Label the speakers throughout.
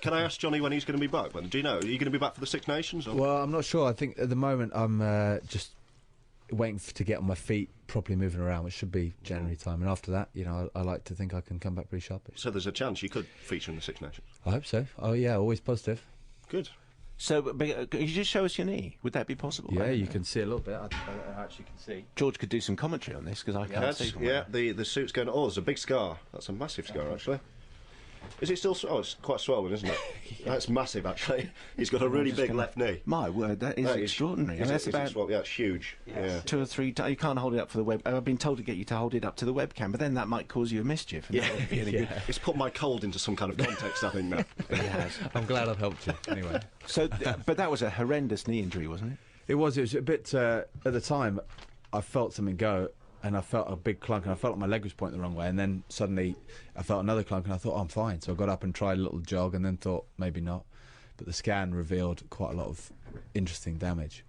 Speaker 1: Can I ask Jonny when he's going to be back? Do you know? Are you going to be back for the Six Nations? Or?
Speaker 2: Well, I'm not sure. I think at the moment I'm just waiting to get on my feet, properly moving around, which should be January time. And after that, I like to think I can come back pretty sharpish.
Speaker 1: So there's a chance you could feature in the Six Nations?
Speaker 2: I hope so. Oh, yeah, always positive.
Speaker 1: Good.
Speaker 3: So, could you just show us your knee? Would that be possible?
Speaker 2: Yeah, you can see a little bit. I actually can see.
Speaker 3: George could do some commentary on this, because I can't see from
Speaker 1: Yeah, the suit's going... Oh, there's a big scar. That's a massive scar, actually. Is it still... Oh, it's quite swollen, isn't it? That's massive, actually. He's got a really big left knee.
Speaker 3: My word, that is extraordinary.
Speaker 1: That's about... Yeah, it's huge.
Speaker 3: Yes. Yeah. 2 or 3 times. You can't hold it up for the web. I've been told to get you to hold it up to the webcam, but then that might cause you a mischief.
Speaker 1: Yeah. It's put my cold into some kind of context, I think, now.
Speaker 3: It has.
Speaker 2: I'm glad I've helped you, anyway.
Speaker 3: So, but that was a horrendous knee injury, wasn't it?
Speaker 2: It was a bit... at the time, I felt something go, and I felt a big clunk, and I felt like my leg was pointing the wrong way, and then suddenly I felt another clunk, and I thought, oh, I'm fine. So I got up and tried a little jog, and then thought, maybe not. But the scan revealed quite a lot of interesting damage.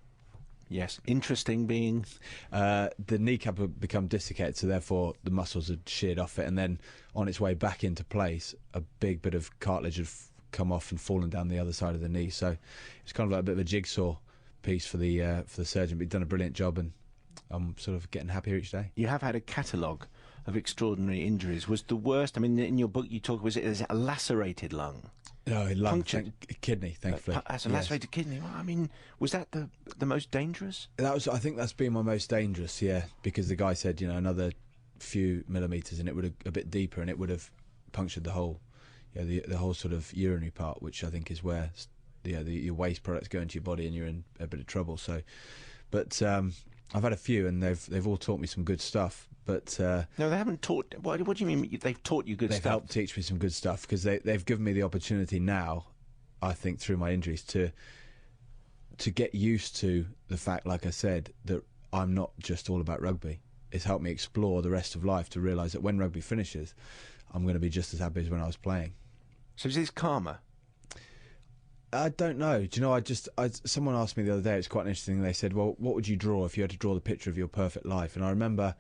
Speaker 3: Yes, interesting being...
Speaker 2: the kneecap had become desiccated, so therefore the muscles had sheared off it, and then on its way back into place, a big bit of cartilage had come off and fallen down the other side of the knee. So it's kind of like a bit of a jigsaw piece for the surgeon, but he'd done a brilliant job, and I'm sort of getting happier each day.
Speaker 3: You have had a catalogue of extraordinary injuries. Was the worst, I mean, in your book you talk, is it a lacerated lung?
Speaker 2: No, kidney, thankfully.
Speaker 3: That's a lacerated kidney. Well, I mean, was that the most dangerous?
Speaker 2: I think that's been my most dangerous, yeah, because the guy said, another few millimetres and it would have a bit deeper and it would have punctured the whole, the whole sort of urinary part, which I think is where, your waste products go into your body and you're in a bit of trouble. So, but I've had a few and they've all taught me some good stuff. But
Speaker 3: no, they haven't taught. What do you mean? They've taught you good stuff?
Speaker 2: They've helped teach me some good stuff because they've given me the opportunity now, I think, through my injuries to get used to the fact, like I said, that I'm not just all about rugby. It's helped me explore the rest of life to realise that when rugby finishes, I'm going to be just as happy as when I was playing.
Speaker 3: So is this karma?
Speaker 2: I don't know. Do you know, someone asked me the other day, it's quite interesting, they said, well, what would you draw if you had to draw the picture of your perfect life? And I remember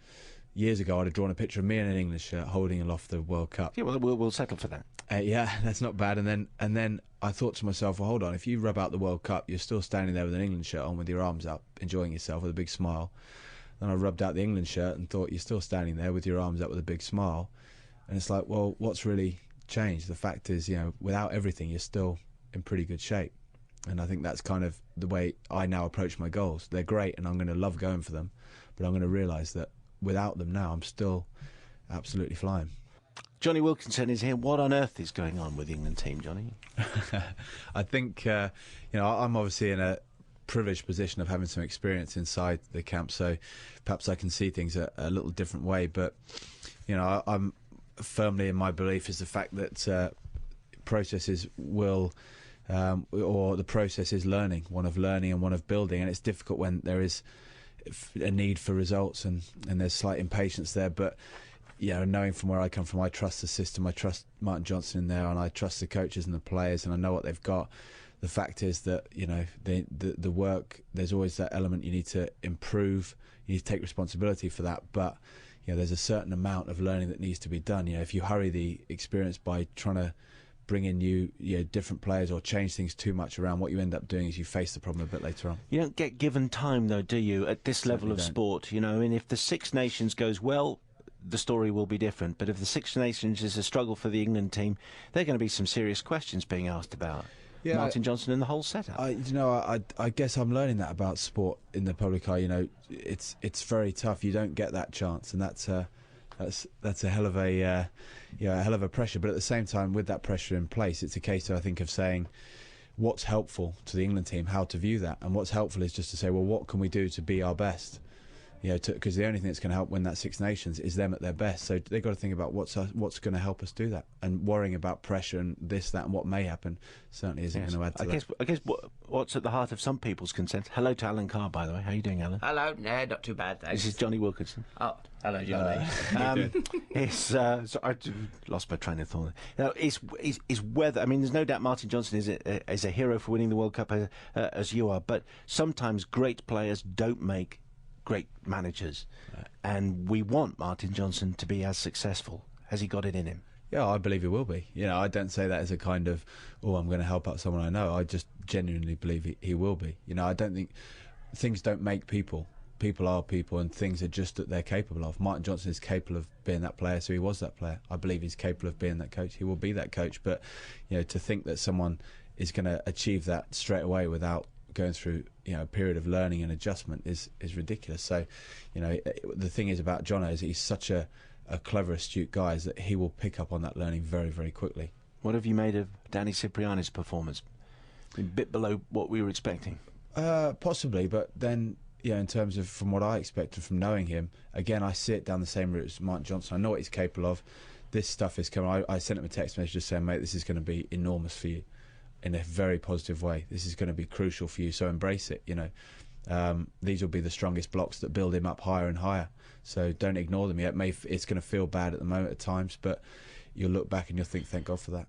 Speaker 2: years ago I'd have drawn a picture of me in an England shirt holding aloft the World Cup.
Speaker 3: Yeah, well, we'll settle for that.
Speaker 2: Yeah, that's not bad. And then I thought to myself, well, hold on, if you rub out the World Cup, you're still standing there with an England shirt on with your arms up, enjoying yourself with a big smile. Then I rubbed out the England shirt and thought, you're still standing there with your arms up with a big smile. And it's like, well, what's really changed? The fact is, without everything, you're still in pretty good shape. And I think that's kind of the way I now approach my goals. They're great and I'm going to love going for them, but I'm going to realise that without them now, I'm still absolutely flying.
Speaker 3: Jonny Wilkinson is here. What on earth is going on with the England team, Jonny?
Speaker 2: I think, I'm obviously in a privileged position of having some experience inside the camp, so perhaps I can see things a little different way. But, I'm firmly in my belief is the fact that processes will... or the process is learning and one of building, and it's difficult when there is a need for results and there's slight impatience there. But knowing from where I come from, I trust the system, I trust Martin Johnson in there, and I trust the coaches and the players, and I know what they've got. The fact is that the work, there's always that element you need to improve, you need to take responsibility for that, but there's a certain amount of learning that needs to be done. If you hurry the experience by trying to bring in new different players or change things too much around, what you end up doing is you face the problem a bit later on.
Speaker 3: You don't get given time, though, do you, at this level of sport? If the Six Nations goes well, the story will be different. But if the Six Nations is a struggle for the England team, there are going to be some serious questions being asked about Martin Johnson and the whole setup.
Speaker 2: I guess I'm learning that about sport in the public eye. It's very tough. You don't get that chance, and that's a hell of a hell of a pressure. But at the same time, with that pressure in place, it's a case, I think, of saying what's helpful to the England team, how to view that, and what's helpful is just to say, well, what can we do to be our best? Because the only thing that's going to help win that Six Nations is them at their best. So they've got to think about what's going to help us do that. And worrying about pressure and this, that, and what may happen certainly isn't going to add to that.
Speaker 3: I guess what's at the heart of some people's concerns. Hello to Alan Carr, by the way. How are you doing, Alan?
Speaker 4: Hello. No, not too bad, thanks.
Speaker 3: This is Jonny Wilkinson.
Speaker 4: Oh, hello, Jonny.
Speaker 3: So I lost my train of thought. Now, is whether... I mean, there's no doubt Martin Johnson is a hero for winning the World Cup as you are, but sometimes great players don't make great managers, and we want Martin Johnson to be as successful. Has he got it in him?
Speaker 2: Yeah, I believe he will be. You know, I don't say that as a kind of, oh, I'm going to help out someone I know. I just genuinely believe he will be. You know, I don't think things don't make people. People are people, and things are just that they're capable of. Martin Johnson is capable of being that player, so he was that player. I believe he's capable of being that coach. He will be that coach. But, you know, to think that someone is going to achieve that straight away without going through, you know, a period of learning and adjustment is ridiculous. So, you know, the thing is about Jonny is he's such a clever, astute guy, is that he will pick up on that learning very, very quickly.
Speaker 3: What have you made of Danny Cipriani's performance? A bit below what we were expecting.
Speaker 2: Possibly, but then, you know, in terms of from what I expected from knowing him, again, I see it down the same route as Martin Johnson. I know what he's capable of. This stuff is coming. I sent him a text message just saying, mate, this is going to be enormous for you in a very positive way. This is going to be crucial for you, so embrace it, you know. These will be the strongest blocks that build him up higher and higher. So don't ignore them yet. It's going to feel bad at the moment at times, but you'll look back and you'll think, thank God for that.